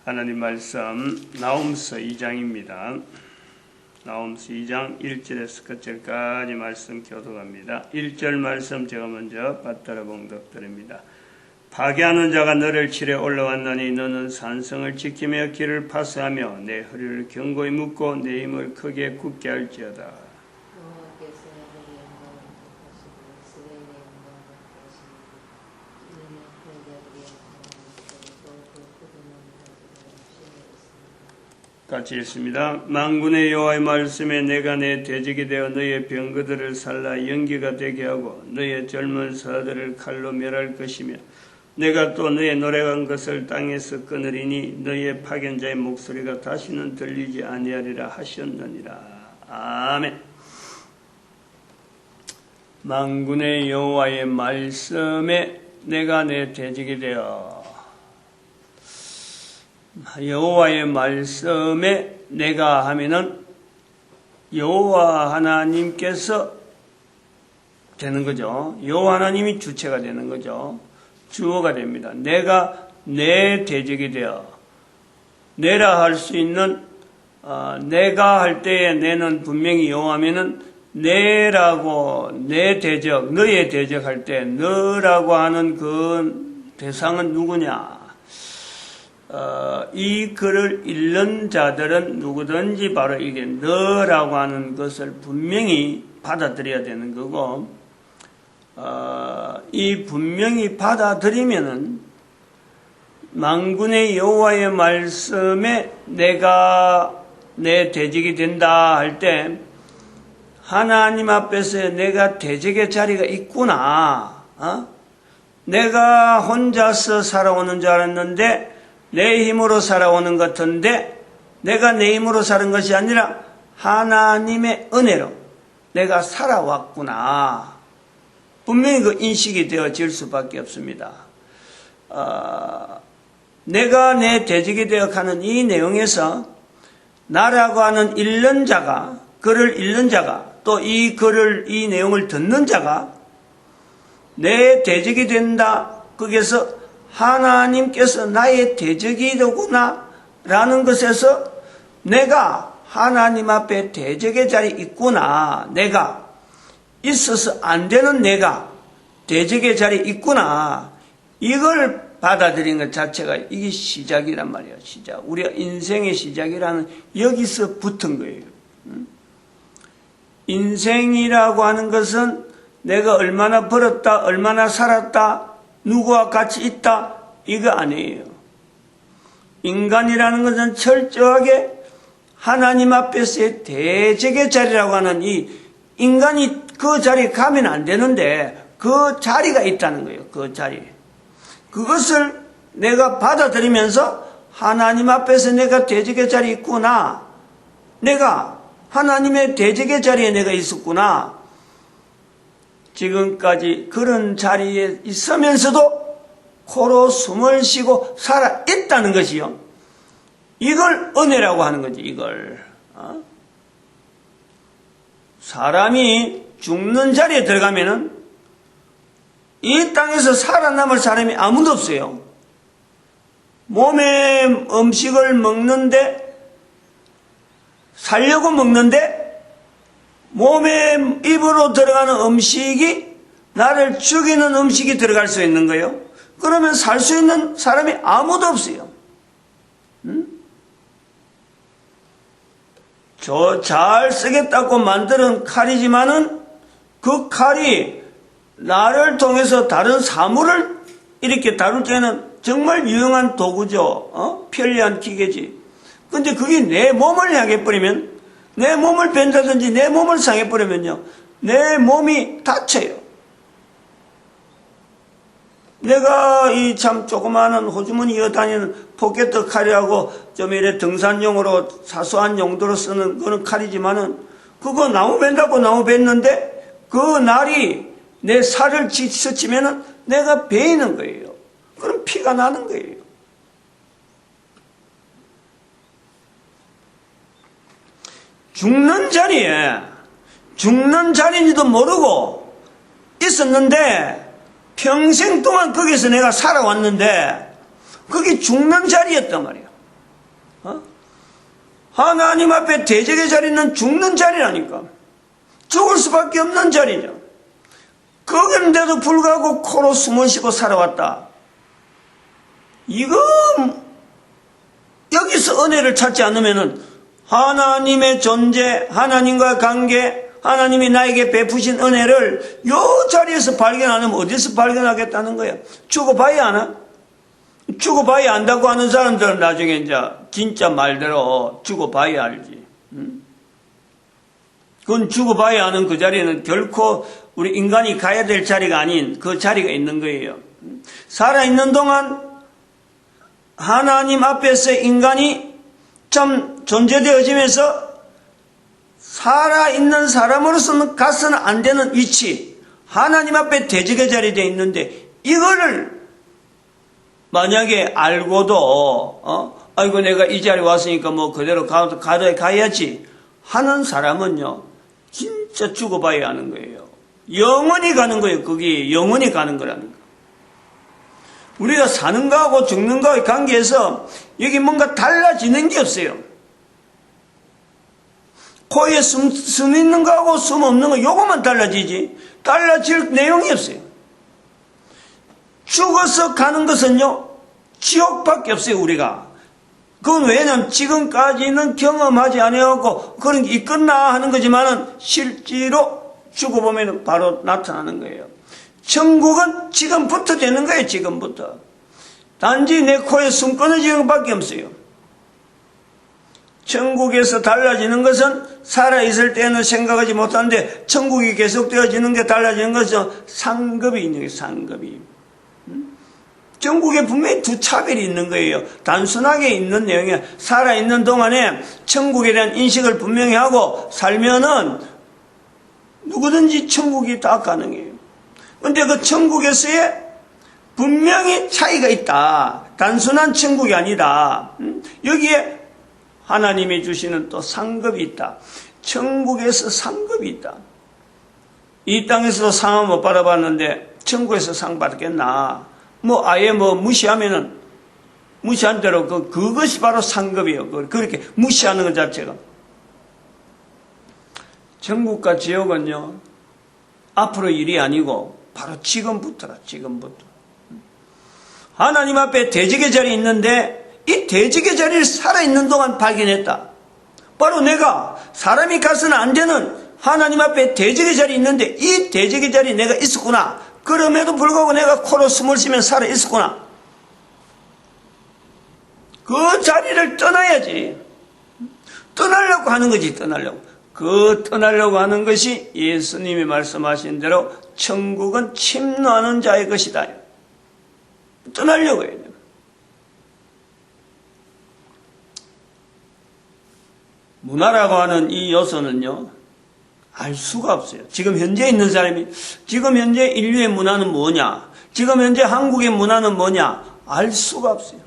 하나님 말씀 나홈서 2장입니다. 나홈서 2장 1절에서 끝절까지 말씀 교독합니다. 1절 말씀 제가 먼저 받들어 봉독드립니다. 파괴하는 자가 너를 치러 올라왔나니 너는 산성을 지키며 길을 파수하며 내 허리를 견고히 묶고 내 힘을 크게 굳게 할지어다. 같이 읽습니다. 만군의 여호와의 말씀에 내가 내 대적이 되어 너의 병거들을 살라 연기가 되게 하고 너의 젊은 서들을 칼로 멸할 것이며 내가 또 너의 노래한 것을 땅에서 끊으리니 너의 파견자의 목소리가 다시는 들리지 아니하리라 하셨느니라. 아멘. 만군의 여호와의 말씀에 내가 내 대적이 되어 여호와의 말씀에 내가 하면은 여호와 하나님께서 되는 거죠. 여호와 하나님이 주체가 되는 거죠. 주어가 됩니다. 내가 내 대적이 되어 내라 할 수 있는 내가 할 때에 내는 분명히 여호와면은 내라고 내 대적 너의 대적 할 때 너라고 하는 그 대상은 누구냐? 이 글을 읽는 자들은 누구든지 바로 이게 너라고 하는 것을 분명히 받아들여야 되는 거고, 이 분명히 받아들이면은 만군의 여호와의 말씀에 내가 내 대적이 된다 할 때 하나님 앞에서 내가 대적의 자리가 있구나. 내가 혼자서 살아오는 줄 알았는데 내 힘으로 살아오는 것 같은데 내가 내 힘으로 사는 것이 아니라 하나님의 은혜로 내가 살아왔구나. 분명히 그 인식이 되어질 수밖에 없습니다. 내가 내 대적이 되어가는 이 내용에서 나라고 하는 읽는 자가 글을 읽는 자가 또 이 글을 이 내용을 듣는 자가 내 대적이 된다. 거기에서 하나님께서 나의 대적이 되구나 라는 것에서 내가 하나님 앞에 대적의 자리에 있구나. 내가 있어서 안 되는 내가 대적의 자리에 있구나. 이걸 받아들이는 것 자체가 이게 시작이란 말이에요. 시작. 우리가 인생의 시작이라는 여기서 붙은 거예요. 인생이라고 하는 것은 내가 얼마나 벌었다, 얼마나 살았다, 누구와 같이 있다, 이거 아니에요. 인간이라는 것은 철저하게 하나님 앞에서의 대적의 자리라고 하는 이 인간이 그 자리에 가면 안 되는데 그 자리가 있다는 거예요. 그 자리. 그것을 내가 받아들이면서 하나님 앞에서 내가 대적의 자리에 있구나. 내가 하나님의 대적의 자리에 내가 있었구나. 지금까지 그런 자리에 있으면서도 코로 숨을 쉬고 살아있다는 것이요. 이걸 은혜라고 하는 거지, 이걸. 사람이 죽는 자리에 들어가면은 이 땅에서 살아남을 사람이 아무도 없어요. 몸에 음식을 먹는데, 살려고 먹는데, 몸에 입으로 들어가는 음식이 나를 죽이는 음식이 들어갈 수 있는 거예요. 그러면 살 수 있는 사람이 아무도 없어요. 저 잘 쓰겠다고 만드는 칼이지만은 그 칼이 나를 통해서 다른 사물을 이렇게 다룰 때는 정말 유용한 도구죠. 편리한 기계지. 근데 그게 내 몸을 향해 버리면 내 몸을 벤다든지 내 몸을 상해버리면요. 내 몸이 다쳐요. 내가 이 참 조그마한 호주머니 이어다니는 포켓 칼이라고 좀 이래 등산용으로 사소한 용도로 쓰는 그런 칼이지만은 그거 나무 벤다고 나무 벤는데 그 날이 내 살을 스치면은 내가 베이는 거예요. 그럼 피가 나는 거예요. 죽는 자리인지도 모르고 있었는데 평생 동안 거기서 내가 살아왔는데 그게 죽는 자리였단 말이에요. 하나님 앞에 대적의 자리는 죽는 자리라니까. 죽을 수밖에 없는 자리죠. 거기인데도 불구하고 코로 숨을 쉬고 살아왔다. 이거 여기서 은혜를 찾지 않으면은 하나님의 존재, 하나님과 관계, 하나님이 나에게 베푸신 은혜를 이 자리에서 발견 안 하면 어디서 발견하겠다는 거야? 죽어봐야 하나? 죽어봐야 안다고 하는 사람들은 나중에 이제 진짜 말대로 죽어봐야 알지. 그건 죽어봐야 하는 그 자리는 결코 우리 인간이 가야 될 자리가 아닌 그 자리가 있는 거예요. 살아있는 동안 하나님 앞에서 인간이 참 존재되어지면서 살아있는 사람으로서는 가서는 안 되는 위치, 하나님 앞에 대적의 자리에 되어 있는데 이거를 만약에 알고도 아이고 내가 이 자리에 왔으니까 뭐 그대로 가야지 하는 사람은요 진짜 죽어봐야 하는 거예요. 영원히 가는 거예요. 거기 영원히 가는 거라는 거. 우리가 사는 거하고 죽는 거의 관계에서 여기 뭔가 달라지는 게 없어요. 코에 숨 있는 거하고 숨 없는 거 요것만 달라지지 달라질 내용이 없어요. 죽어서 가는 것은요 지옥밖에 없어요. 우리가 그건 왜냐면 지금까지는 경험하지 않아갖고 그런 게 있겠나 하는 거지만은 실제로 죽어보면 바로 나타나는 거예요. 천국은 지금부터 되는 거예요. 지금부터. 단지 내 코에 숨 끊어지는 것밖에 없어요. 천국에서 달라지는 것은 살아있을 때는 생각하지 못하는데 천국이 계속되어지는 게 달라지는 것은 상급이 있는 거예요. 상급이. 천국에 분명히 두 차별이 있는 거예요. 단순하게 있는 내용이 살아있는 동안에 천국에 대한 인식을 분명히 하고 살면은 누구든지 천국이 다 가능해요. 근데 그 천국에서의 분명히 차이가 있다. 단순한 천국이 아니다. 여기에 하나님이 주시는 또 상급이 있다. 천국에서 상급이 있다. 이 땅에서도 상은 못 받아봤는데 천국에서 상 받겠나? 뭐 아예 뭐 무시하면은 무시한 대로 그것이 바로 상급이에요. 그렇게 무시하는 것 자체가. 천국과 지옥은요 앞으로 일이 아니고 바로 지금부터라. 지금부터. 하나님 앞에 대적의 자리에 있는데 이 대적의 자리를 살아있는 동안 발견했다. 바로 내가 사람이 가서는 안 되는 하나님 앞에 대적의 자리에 있는데 이 대적의 자리에 내가 있었구나. 그럼에도 불구하고 내가 코로 숨을 쉬면서 살아있었구나. 그 자리를 떠나야지. 떠나려고 하는 거지. 떠나려고 하는 것이 예수님이 말씀하신 대로 천국은 침노하는 자의 것이다. 떠나려고 해야 돼요. 문화라고 하는 이 요소는요 알 수가 없어요. 지금 현재 있는 사람이 지금 현재 인류의 문화는 뭐냐, 지금 현재 한국의 문화는 뭐냐 알 수가 없어요.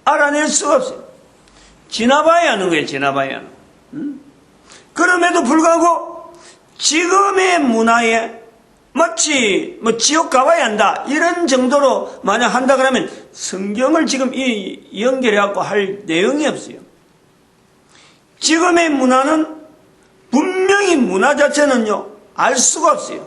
알아낼 수가 없어요. 지나봐야 하는 거예요. 지나봐야 하는. 그럼에도 불구하고 지금의 문화에 마치 뭐 지옥 가봐야 한다 이런 정도로 만약 한다 그러면 성경을 지금 연결해갖고 할 내용이 없어요. 지금의 문화는 분명히 문화 자체는요 알 수가 없어요.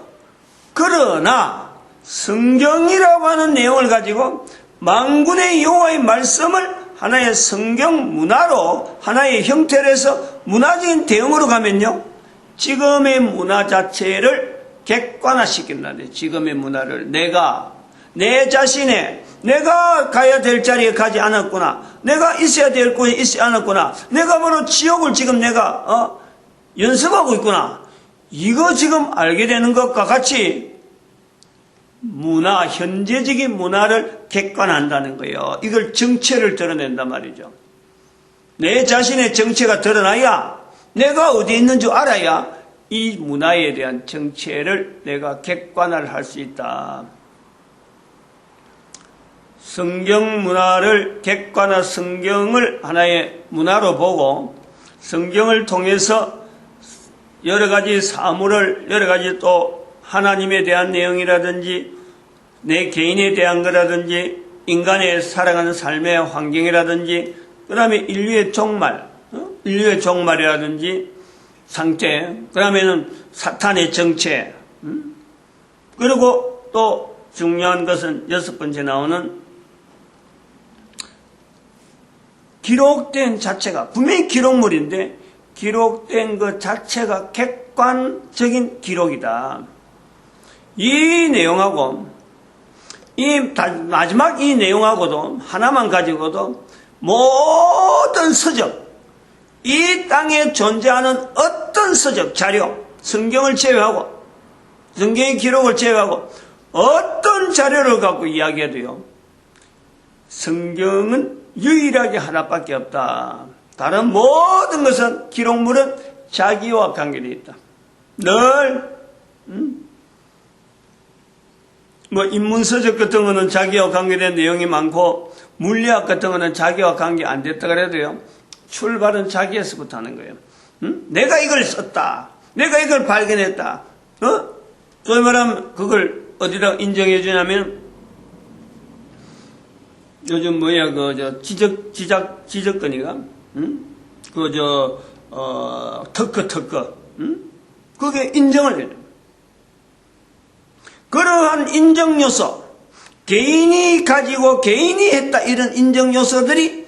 그러나 성경이라고 하는 내용을 가지고 만군의 여호와의 말씀을 하나의 성경 문화로 하나의 형태로 해서 문화적인 대응으로 가면요 지금의 문화 자체를 객관화시킨다네. 지금의 문화를 내 자신의 내가 가야 될 자리에 가지 않았구나. 내가 있어야 될 곳에 있지 않았구나. 내가 바로 지옥을 지금 내가 연습하고 있구나. 이거 지금 알게 되는 것과 같이 문화, 현재적인 문화를 객관한다는 거예요. 이걸 정체를 드러낸단 말이죠. 내 자신의 정체가 드러나야 내가 어디에 있는 줄 알아야 이 문화에 대한 정체를 내가 객관화를 할 수 있다. 성경 문화를 객관화, 성경을 하나의 문화로 보고 성경을 통해서 여러 가지 사물을 여러 가지 또 하나님에 대한 내용이라든지 내 개인에 대한 거라든지 인간의 살아가는 삶의 환경이라든지 그 다음에 인류의 종말, 인류의 종말이라든지 상태, 그 다음에는 사탄의 정체, 그리고 또 중요한 것은 6번째 나오는 기록된 자체가, 분명히 기록물인데 기록된 것 자체가 객관적인 기록이다. 이 내용하고 마지막 이 내용하고도 하나만 가지고도 모든 서적, 이 땅에 존재하는 어떤 서적, 자료, 성경을 제외하고 성경의 기록을 제외하고 어떤 자료를 갖고 이야기해도요, 성경은 유일하게 하나밖에 없다. 다른 모든 것은, 기록물은 자기와 관계되어 있다. 늘 인문서적 같은 거는 자기와 관계된 내용이 많고, 물리학 같은 거는 자기와 관계 안 됐다 그래도요, 출발은 자기에서부터 하는 거예요. 내가 이걸 썼다. 내가 이걸 발견했다. 소위 말하면 그걸 어디다 인정해 주냐면, 요즘 지적거니가, 특허, 그게 인정을 해요. 그러한 인정 요소, 개인이 가지고 개인이 했다, 이런 인정 요소들이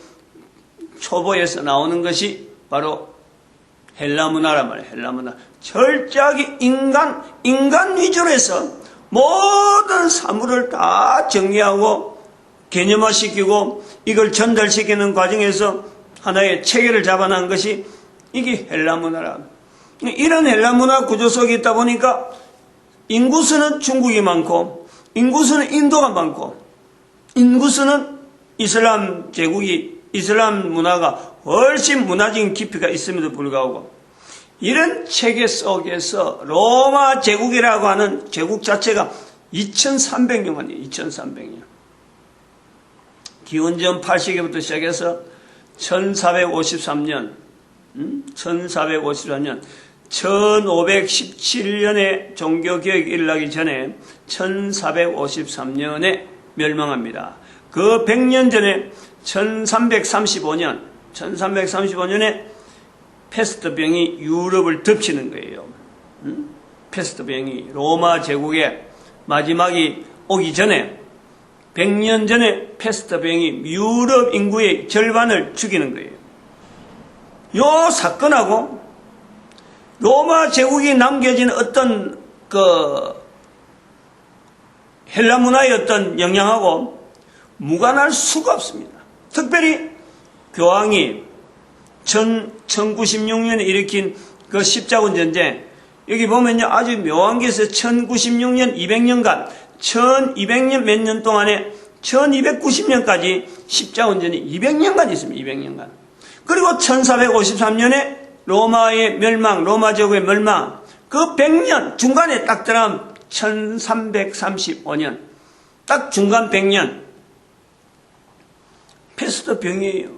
초보에서 나오는 것이 바로 헬라 문화란 말이에요. 헬라 문화. 철저하게 인간 위주로 해서 모든 사물을 다 정리하고 개념화시키고 이걸 전달시키는 과정에서 하나의 체계를 잡아놓은 것이 이게 헬라 문화라. 이런 헬라 문화 구조 속에 있다 보니까 인구수는 중국이 많고, 인구수는 인도가 많고, 인구수는 이슬람 제국이, 이슬람 문화가 훨씬 문화적인 깊이가 있음에도 불구하고, 이런 체계 속에서 로마 제국이라고 하는 제국 자체가 2300년 만이에요. 2300년. 기원전 8세기부터 시작해서 1453년, 1517년에 종교개혁이 일어나기 전에 1453년에 멸망합니다. 그 100년 전에 1335년에 패스트병이 유럽을 덮치는 거예요. 패스트병이 로마 제국의 마지막이 오기 전에 100년 전에 패스트병이 유럽 인구의 절반을 죽이는 거예요. 요 사건하고 로마 제국이 남겨진 어떤 헬라 문화의 어떤 영향하고 무관할 수가 없습니다. 특별히 교황이 1096년에 일으킨 그 십자군 전쟁, 여기 보면요, 아주 묘한 게 있어요. 1096년 200년간 1200년 몇 년 동안에 1290년까지 십자군전이 200년간 있습니다. 200년간. 그리고 1453년에 로마의 멸망, 로마 제국의 멸망, 그 100년 중간에 딱 들어가면 1335년, 딱 중간 100년 패스트 병이에요.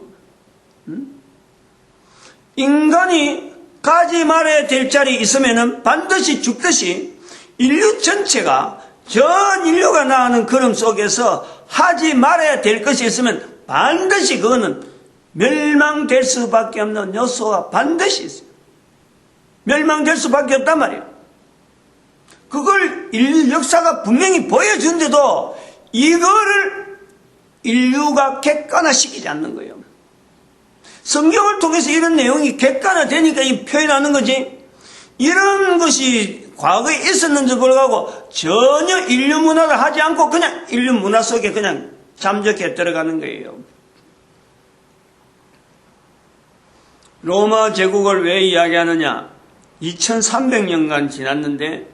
인간이 가지 말아야 될 자리에 있으면은 반드시 죽듯이 인류 전체가, 전 인류가 나가는 걸음 속에서 하지 말아야 될 것이 있으면 반드시 그거는 멸망될 수밖에 없는 요소가 반드시 있어요. 멸망될 수밖에 없단 말이에요. 그걸 인류 역사가 분명히 보여준데도 이거를 인류가 객관화시키지 않는 거예요. 성경을 통해서 이런 내용이 객관화되니까 이 표현하는 거지, 이런 것이 과거에 있었는지 불구하고 전혀 인류 문화를 하지 않고 그냥 인류 문화 속에 그냥 잠적해 들어가는 거예요. 로마 제국을 왜 이야기하느냐? 2300년간 지났는데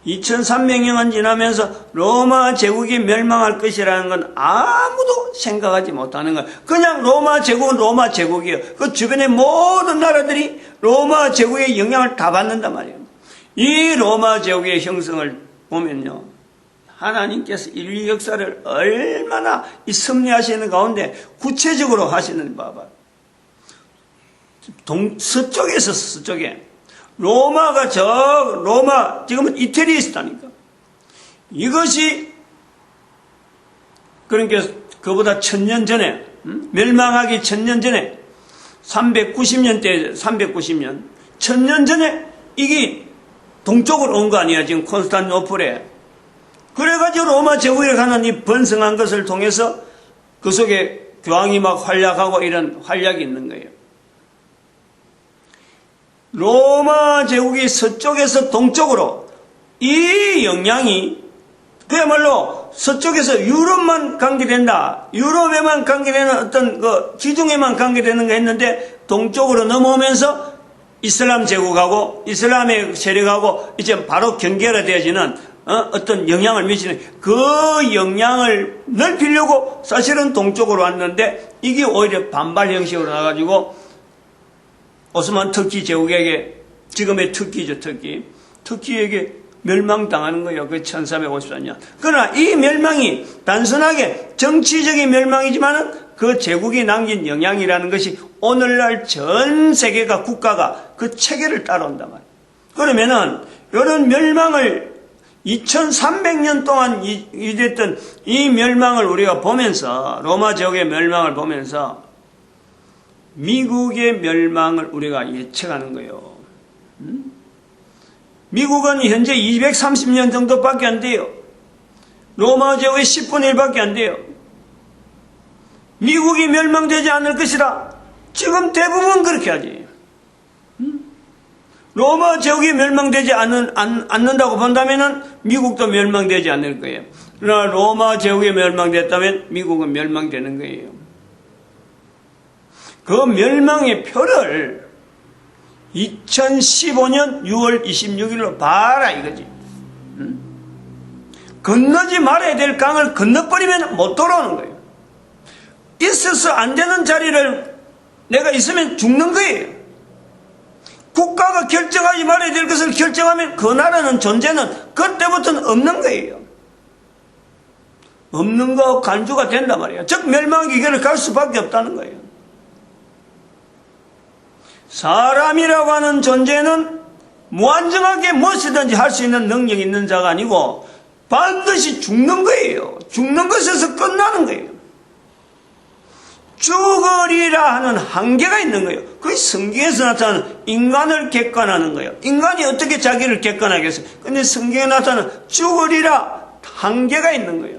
2300년간 지나면서 로마 제국이 멸망할 것이라는 건 아무도 생각하지 못하는 거예요. 그냥 로마 제국은 로마 제국이에요. 그 주변의 모든 나라들이 로마 제국의 영향을 다 받는단 말이에요. 이 로마 제국의 형성을 보면요, 하나님께서 인류 역사를 얼마나 이 섭리하시는 가운데 구체적으로 하시는 봐봐. 서쪽에서 서쪽에 로마가 로마 지금은 이태리에 있다니까. 이것이 그러니까 그보다 1000년 전에 멸망하기 1000년 전에 390년대 390년 1000년 전에 이게 동쪽으로 온 거 아니야 지금 콘스탄티노플에. 그래가지고 로마 제국에 가는 이 번성한 것을 통해서 그 속에 교황이 막 활약하고 이런 활약이 있는 거예요. 로마 제국이 서쪽에서 동쪽으로 이 영향이 그야말로 서쪽에서 유럽만 관계된다. 유럽에만 관계되는 어떤 그 지중해만 관계되는 거 했는데 동쪽으로 넘어오면서 이슬람 제국하고 이슬람의 세력하고 이제 바로 경계가 되어지는 어떤 영향을 미치는 그 영향을 넓히려고 사실은 동쪽으로 왔는데 이게 오히려 반발 형식으로 나가지고 오스만 터키 제국에게 지금의 터키죠 터키에게 멸망당하는 거예요. 그 1454년. 그러나 이 멸망이 단순하게 정치적인 멸망이지만은 그 제국이 남긴 영향이라는 것이 오늘날 전 세계가 국가가 그 체계를 따라온단 말이에요. 그러면은 이런 멸망을 2300년 동안 이랬던 이 멸망을 우리가 보면서 로마 제국의 멸망을 보면서 미국의 멸망을 우리가 예측하는 거예요. 미국은 현재 230년 정도밖에 안 돼요. 로마 제국의 10분의 1밖에 안 돼요. 미국이 멸망되지 않을 것이라 지금 대부분 그렇게 하지. 로마 제국이 멸망되지 않는다고 본다면 미국도 멸망되지 않을 거예요. 그러나 로마 제국이 멸망됐다면 미국은 멸망되는 거예요. 그 멸망의 표를 2015년 6월 26일로 봐라 이거지. 건너지 말아야 될 강을 건너버리면 못 돌아오는 거예요. 있어서 안 되는 자리를 내가 있으면 죽는 거예요. 국가가 결정하지 말아야 될 것을 결정하면 그 나라는 존재는 그때부터는 없는 거예요. 없는 거 간주가 된단 말이에요. 즉 멸망의 길을 갈 수밖에 없다는 거예요. 사람이라고 하는 존재는 무한정하게 무엇이든지 할 수 있는 능력이 있는 자가 아니고 반드시 죽는 거예요. 죽는 것에서 끝나는 거예요. 죽으리라 하는 한계가 있는 거예요. 그게 성경에서 나타나는 인간을 객관하는 거예요. 인간이 어떻게 자기를 객관하겠어요? 근데 성경에 나타나는 죽으리라 한계가 있는 거예요.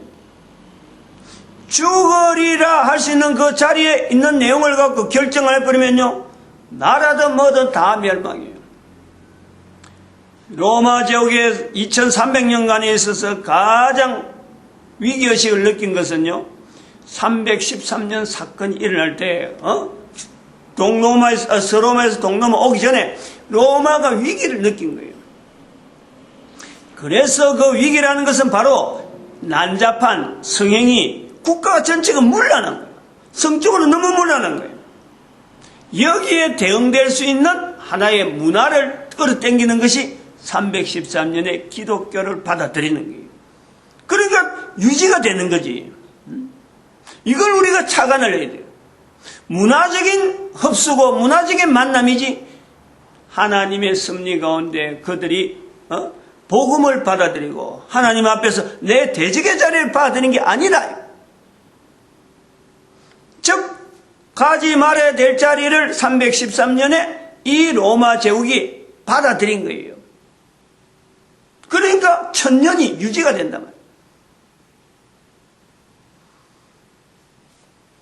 죽으리라 할 수 있는 그 자리에 있는 내용을 갖고 결정을 해버리면요 나라든 뭐든 다 멸망이에요. 로마 제국의 2300년간에 있어서 가장 위기의식을 느낀 것은요 313년 사건이 일어날 때 서로마에서 동로마 오기 전에 로마가 위기를 느낀 거예요. 그래서 그 위기라는 것은 바로 난잡한 성행이 국가 전체가 물러난 거예요. 성적으로 너무 물러난 거예요. 여기에 대응될 수 있는 하나의 문화를 끌어당기는 것이 313년의 기독교를 받아들이는 거예요. 그러니까 유지가 되는 거지. 이걸 우리가 착안을 해야 돼요. 문화적인 흡수고 문화적인 만남이지 하나님의 섭리 가운데 그들이 복음을 받아들이고 하나님 앞에서 내 대적의 자리를 받아들이는 게 아니라 즉 가지 말아야 될 자리를 313년에 이 로마 제국이 받아들인 거예요. 그러니까 1000년이 유지가 된단 말이에요.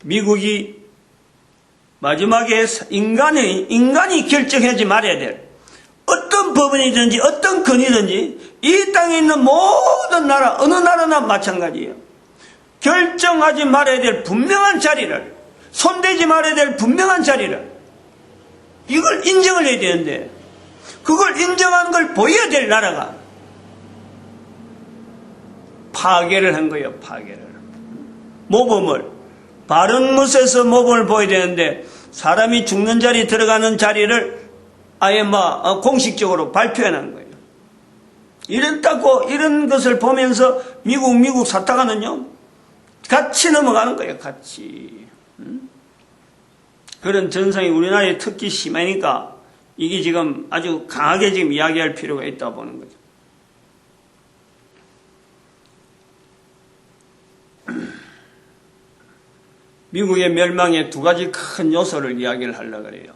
미국이 마지막에 인간이 결정하지 말아야 될 어떤 법원이든지 어떤 건이든지 이 땅에 있는 모든 나라 어느 나라나 마찬가지예요. 결정하지 말아야 될 분명한 자리를 손대지 말아야 될 분명한 자리를 이걸 인정을 해야 되는데 그걸 인정하는 걸 보여야 될 나라가 파괴를 한 거예요. 파괴를. 모범을 바른 못에서 모범을 보여야 되는데 사람이 죽는 자리 들어가는 자리를 아예 공식적으로 발표해놓은 거예요. 이런 것을 보면서 미국 사타가는요 같이 넘어가는 거예요. 같이. 그런 전상이 우리나라에 특히 심하니까 이게 지금 아주 강하게 지금 이야기할 필요가 있다고 보는 거죠. 미국의 멸망의 두 가지 큰 요소를 이야기를 하려고 그래요.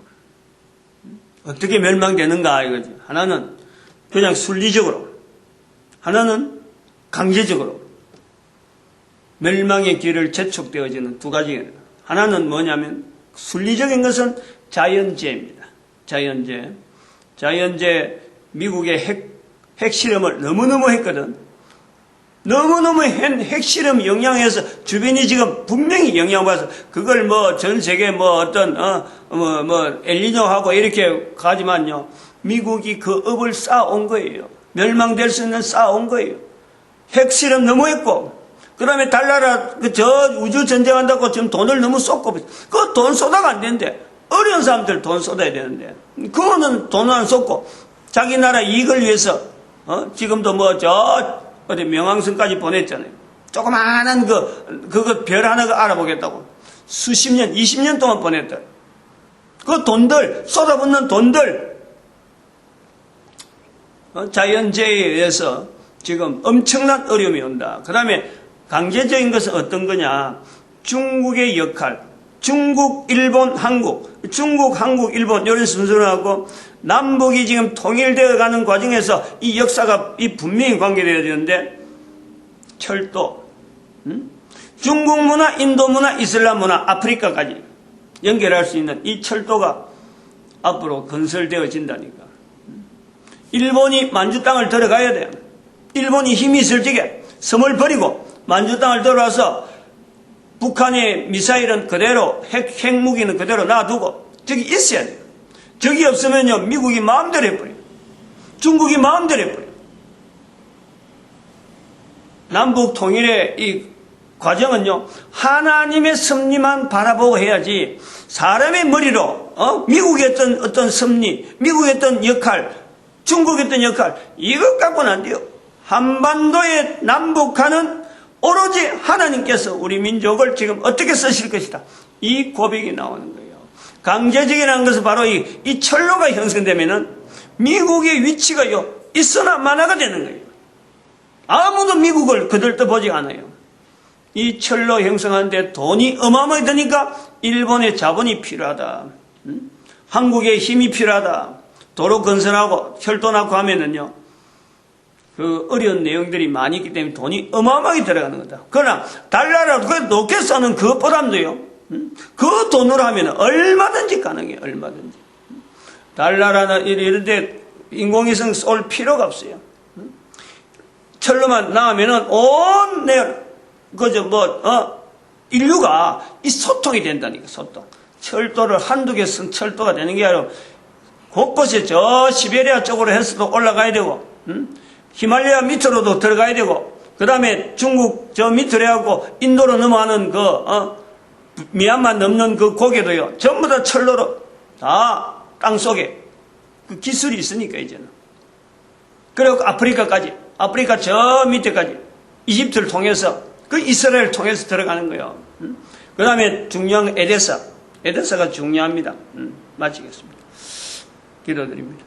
어떻게 멸망되는가 이거지. 하나는 그냥 순리적으로, 하나는 강제적으로 멸망의 길을 재촉되어지는 두 가지. 하나는 뭐냐면 순리적인 것은 자연재해입니다. 자연재해 미국의 핵실험을 너무너무 했거든. 너무너무 핵실험 영향에서 주변이 지금 분명히 영향받아서 그걸 뭐 전 세계 뭐 어떤 엘니뇨하고 이렇게 가지만요. 미국이 그 업을 쌓아온 거예요. 멸망될 수 있는 쌓아온 거예요. 핵실험 너무 했고 그 다음에 달나라 저 우주 전쟁한다고 지금 돈을 너무 쏟고 그 돈 쏟아가 안 되는데 어려운 사람들 돈 쏟아야 되는데 그거는 돈 안 쏟고 자기 나라 이익을 위해서 지금도 뭐 어디 명왕성까지 보냈잖아요. 조그마한 그거 별 하나가 알아보겠다고. 수십 년, 20년 동안 보냈다. 그 돈들, 쏟아붓는 돈들, 자연재해에 의해서 지금 엄청난 어려움이 온다. 그 다음에 강제적인 것은 어떤 거냐. 중국의 역할. 중국, 일본, 한국. 중국, 한국, 일본 이런 순서로 하고 남북이 지금 통일되어 가는 과정에서 이 역사가 분명히 관계되어야 되는데 철도, 중국 문화, 인도 문화, 이슬람 문화, 아프리카까지 연결할 수 있는 이 철도가 앞으로 건설되어진다니까. 일본이 만주 땅을 들어가야 돼요. 일본이 힘이 있을 적에 섬을 버리고 만주 땅을 들어와서 북한의 미사일은 그대로 핵무기는 그대로 놔두고 저기 있어야 돼요. 저기 없으면요 미국이 마음대로 해버려요. 중국이 마음대로 해버려요. 남북 통일의 이 과정은요 하나님의 섭리만 바라보고 해야지 사람의 머리로 미국의 어떤 섭리, 미국의 어떤 역할, 중국의 어떤 역할 이것 갖고는 안 돼요. 한반도의 남북한은 오로지 하나님께서 우리 민족을 지금 어떻게 쓰실 것이다. 이 고백이 나오는 거예요. 강제적이라는 것은 바로 이 철로가 형성되면은 미국의 위치가요, 있으나 마나가 되는 거예요. 아무도 미국을 거들떠보지 않아요. 이 철로 형성하는데 돈이 어마어마하게 드니까 일본의 자본이 필요하다. 한국의 힘이 필요하다. 도로 건설하고 철도 낳고 하면은요, 그 어려운 내용들이 많이 있기 때문에 돈이 어마어마하게 들어가는 거다. 그러나 달러라도 높게 써는 그것보다도요, 그 돈으로 하면 얼마든지 가능해요. 얼마든지. 달러라는 이런데 인공위성 쏠 필요가 없어요. 철로만 나오면은 온 인류가 이 소통이 된다니까. 소통. 철도를 한두 개 쓴 철도가 되는 게 아니라 곳곳에 저 시베리아 쪽으로 해서도 올라가야 되고, 히말라야 밑으로도 들어가야 되고, 그 다음에 중국 저 밑으로 해갖고 인도로 넘어가는 미얀마 넘는 그 고개도요, 전부 다 철로로 다 땅속에 그 기술이 있으니까 이제는. 그리고 아프리카 저 밑에까지 이집트를 통해서 그 이스라엘을 통해서 들어가는 거예요. 그 다음에 중요한 에데사가 중요합니다. 마치겠습니다. 기도드립니다.